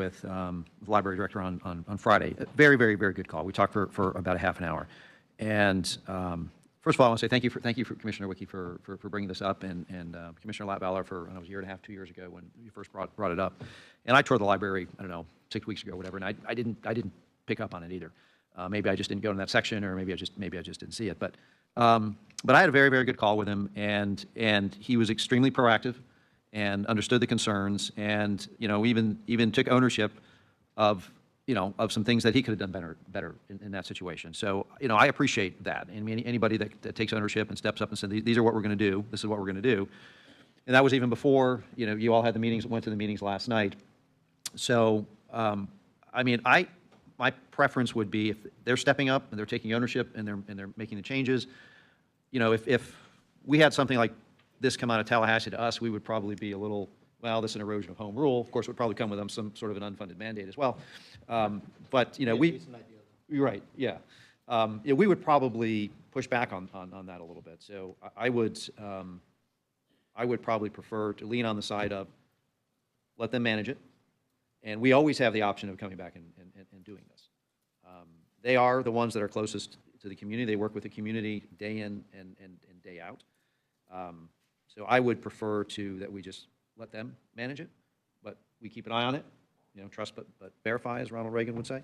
with the library director on Friday. A very, very, very good call. We talked for about a half an hour. And first of all, I want to say thank you for Commissioner Nowicki for bringing this up, and Commissioner Latvala for, I know it was a year and a half, 2 years ago when you first brought it up. And I toured the library, I don't know, 6 weeks ago, whatever, and I didn't pick up on it either. Maybe I just didn't go in that section, or maybe I just didn't see it. But I had a very, very good call with him, and he was extremely proactive and understood the concerns, and even took ownership of some things that he could have done better in that situation. So I appreciate that. I mean, anybody that takes ownership and steps up and says, these are what we're going to do. This is what we're going to do. And that was even before you all had the meetings, went to the meetings last night. So I mean, my preference would be if they're stepping up and they're taking ownership and they're making the changes. If we had something like this come out of Tallahassee to us, we would probably be a little, well, this is an erosion of home rule. Of course, it would probably come with them some sort of an unfunded mandate as well. But you're right, yeah. We would probably push back on that a little bit. So I would probably prefer to lean on the side of let them manage it. And we always have the option of coming back and doing this. They are the ones that are closest to the community. They work with the community day in and day out. So I would prefer that we just let them manage it, but we keep an eye on it. Trust but verify, as Ronald Reagan would say.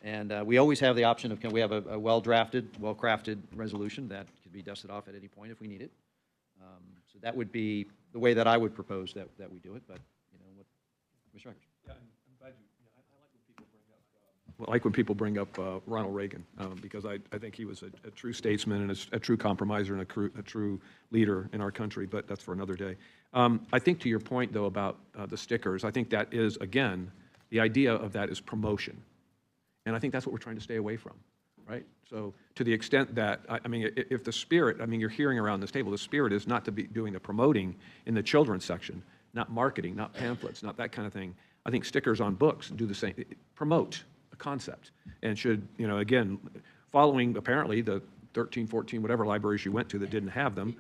And we always have the option of, we have a well-drafted, well-crafted resolution that could be dusted off at any point if we need it. So that would be the way that I would propose that we do it. But what Commissioner Eckers? Yeah, I'm glad I like when people bring up Ronald Reagan, because I think he was a true statesman and a true compromiser and a true leader in our country, but that's for another day. I think to your point, though, about the stickers, I think that is, again, the idea of that is promotion. And I think that's what we're trying to stay away from, right? So to the extent that, I mean, if the spirit, I mean, you're hearing around this table, the spirit is not to be doing the promoting in the children's section, not marketing, not pamphlets, not that kind of thing. I think stickers on books do the same, promote a concept, and should, again, following apparently the 13, 14, whatever libraries you went to that didn't have them.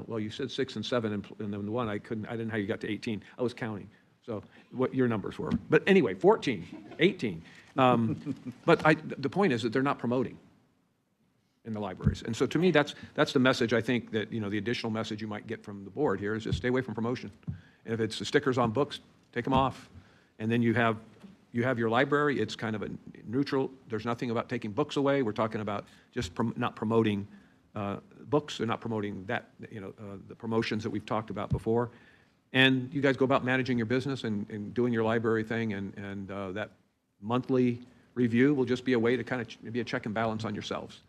Well, you said 6 and 7, and then the one I didn't know how you got to 18. I was counting, so what your numbers were. But anyway, 14, 18. But the point is that they're not promoting in the libraries. And so to me, that's the message I think that, the additional message you might get from the board here is just stay away from promotion. And if it's the stickers on books, take them off. And then you have your library, it's kind of a neutral, there's nothing about taking books away. We're talking about just not promoting books, and not promoting that, the promotions that we've talked about before. And you guys go about managing your business and doing your library thing, and that monthly review will just be a way to kind of be a check and balance on yourselves.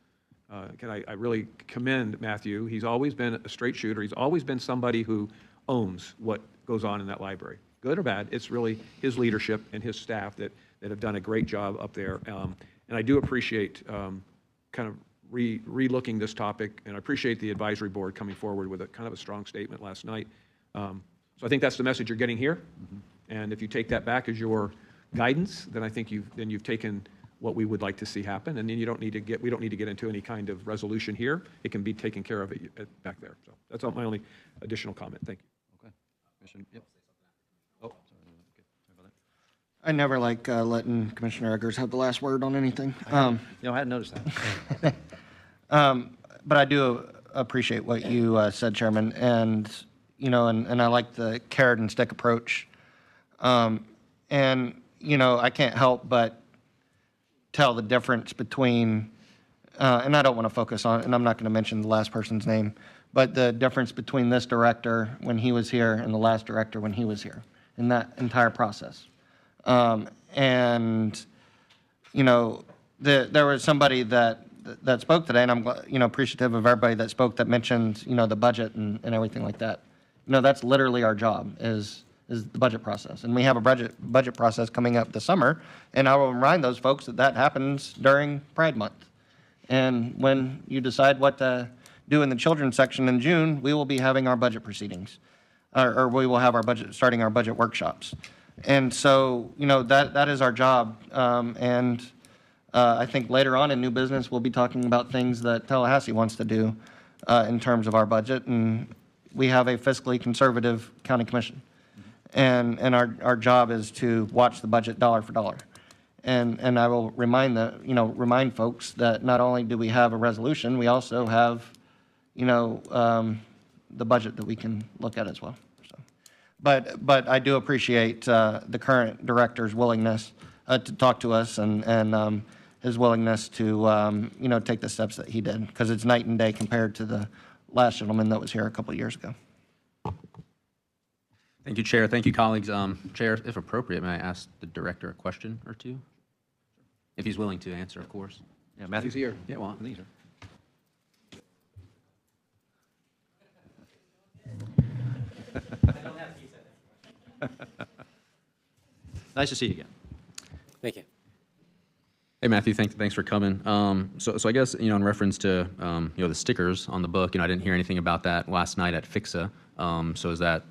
I really commend Matthew. He's always been a straight shooter. He's always been somebody who owns what goes on in that library. Good or bad, it's really his leadership and his staff that have done a great job up there. And I do appreciate kind of re-looking this topic, and I appreciate the advisory board coming forward with a kind of a strong statement last night. So I think that's the message you're getting here. And if you take that back as your guidance, then I think you've taken what we would like to see happen, and then we don't need to get into any kind of resolution here. It can be taken care of back there. So that's my only additional comment. Thank you. Okay. Yep. Oh, sorry. Okay. Sorry about that. I never like letting Commissioner Eggers have the last word on anything. I hadn't noticed that. But I do appreciate what you said, Chairman, and and I like the carrot and stick approach. And I can't help but tell the difference between, and I don't want to focus on, and I'm not going to mention the last person's name, but the difference between this director when he was here and the last director when he was here in that entire process. And there was somebody that spoke today, and I'm appreciative of everybody that spoke that mentioned the budget and everything like that. That's literally our job is the budget process, and we have a budget process coming up this summer, and I will remind those folks that happens during Pride Month. And when you decide what to do in the children's section in June, we will be having our budget proceedings, or we will have starting our budget workshops. And so that is our job, and I think later on in new business we'll be talking about things that Tallahassee wants to do in terms of our budget, and we have a fiscally conservative county commission. And our job is to watch the budget dollar for dollar. And I will remind folks that not only do we have a resolution, we also have, the budget that we can look at as well. So, but I do appreciate the current director's willingness to talk to us and his willingness to, take the steps that he did, because it's night and day compared to the last gentleman that was here a couple of years ago. Thank you, Chair. Thank you, colleagues. Chair, if appropriate, may I ask the director a question or two? If he's willing to answer, of course. Yeah, Matthew's He's here. Yeah, well, these are. Nice to see you again. Thank you. Hey, Matthew, thanks for coming. So I guess, in reference to, the stickers on the book, I didn't hear anything about that last night at FICSA. So is that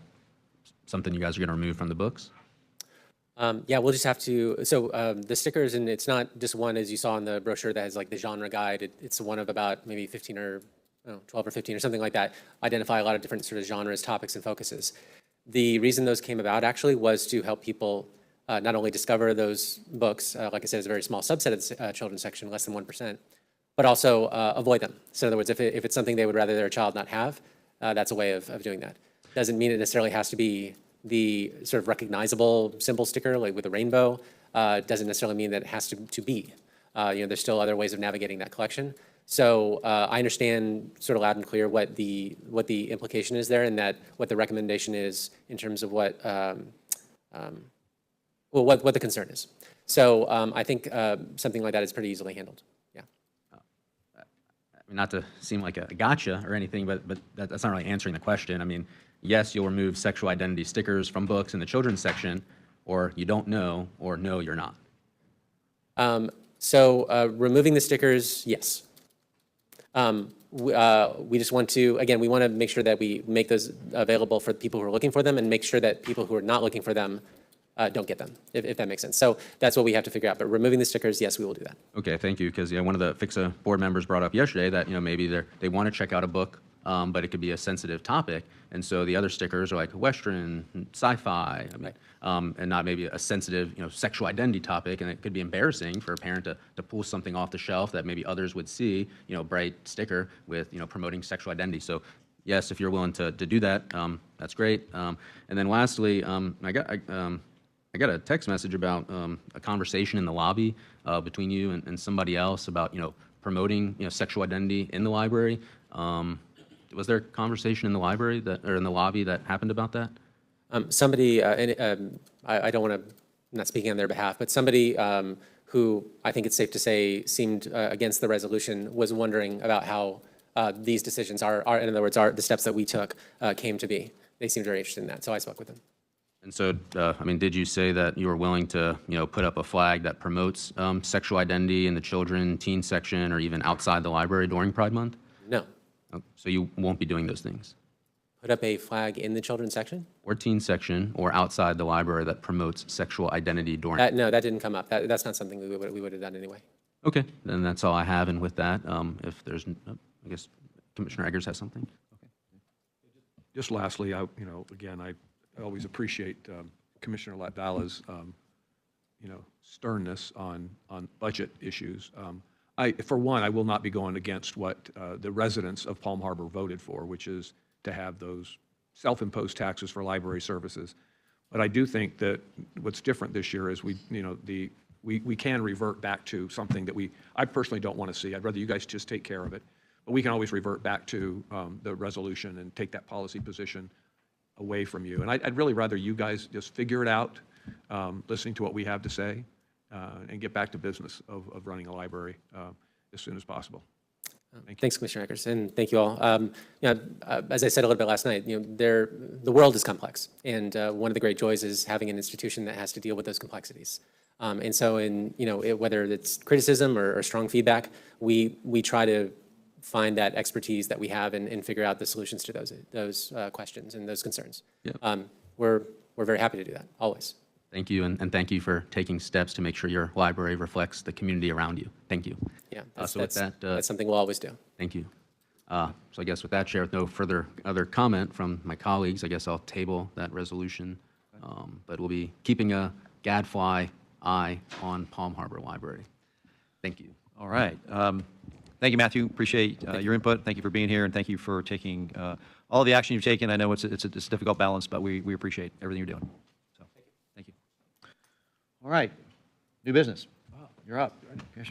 something you guys are going to remove from the books? Yeah, we'll just have to, so the stickers, and it's not just one, as you saw in the brochure, that has like the genre guide. It's one of about maybe 15 or 12 or 15 or something like that, identify a lot of different sort of genres, topics, and focuses. The reason those came about actually was to help people not only discover those books, like I said, it's a very small subset of the children's section, less than 1%, but also avoid them. So in other words, if it's something they would rather their child not have, that's a way of doing that. Doesn't mean it necessarily has to be the sort of recognizable symbol sticker, like with a rainbow. Doesn't necessarily mean that it has to be. There's still other ways of navigating that collection. So I understand sort of loud and clear what the implication is there, and that what the recommendation is in terms of what the concern is. So I think something like that is pretty easily handled. Yeah. I mean, not to seem like a gotcha or anything, but that's not really answering the question. I mean, yes, you'll remove sexual identity stickers from books in the children's section, or you don't know, or no, you're not. So removing the stickers, yes. We just want to, again, we want to make sure that we make those available for people who are looking for them, and make sure that people who are not looking for them don't get them, if that makes sense. So that's what we have to figure out. But removing the stickers, yes, we will do that. Okay, thank you. Because one of the FICSA board members brought up yesterday that maybe they want to check out a book, but it could be a sensitive topic, and so the other stickers are like Western, sci-fi, and not maybe a sensitive sexual identity topic, and it could be embarrassing for a parent to pull something off the shelf that maybe others would see, bright sticker with promoting sexual identity. So yes, if you're willing to do that, that's great. And then lastly, I got a text message about a conversation in the lobby between you and somebody else about promoting sexual identity in the library. Was there a conversation in the library or in the lobby that happened about that? Somebody, I don't want to, I'm not speaking on their behalf, but somebody who I think it's safe to say seemed against the resolution was wondering about how these decisions are, in other words, the steps that we took came to be. They seemed very interested in that, so I spoke with them. And so, did you say that you were willing to, put up a flag that promotes sexual identity in the children, teen section, or even outside the library during Pride Month? No. So you won't be doing those things? Put up a flag in the children's section? Or teen section, or outside the library that promotes sexual identity during? No, that didn't come up. That's not something we would have done anyway. Okay, then that's all I have. And with that, if there's, I guess Commissioner Eggers has something. Okay. Just lastly, again, I always appreciate Commissioner Latvala's, sternness on budget issues. For one, I will not be going against what the residents of Palm Harbor voted for, which is to have those self-imposed taxes for library services. But I do think that what's different this year is we can revert back to something that I personally don't want to see. I'd rather you guys just take care of it. But we can always revert back to the resolution and take that policy position away from you. And I'd really rather you guys just figure it out, listening to what we have to say, and get back to business of running a library as soon as possible. Thank you. Thanks, Commissioner Eggers, and thank you all. As I said a little bit last night, the world is complex, and one of the great joys is having an institution that has to deal with those complexities. And so, whether it's criticism or strong feedback, we try to find that expertise that we have and figure out the solutions to those questions and those concerns. Yep. We're very happy to do that, always. Thank you, and thank you for taking steps to make sure your library reflects the community around you. Thank you. Yeah, that's something we'll always do. Thank you. So I guess with that, Chair, with no other comment from my colleagues, I guess I'll table that resolution But we'll be keeping a gadfly eye on Palm Harbor Library. Thank you. All right. Thank you, Matthew. Appreciate your input. Thank you for being here, and thank you for taking all the action you've taken. I know it's a difficult balance, but we appreciate everything you're doing. So, thank you. All right. New business. You're up. Commissioner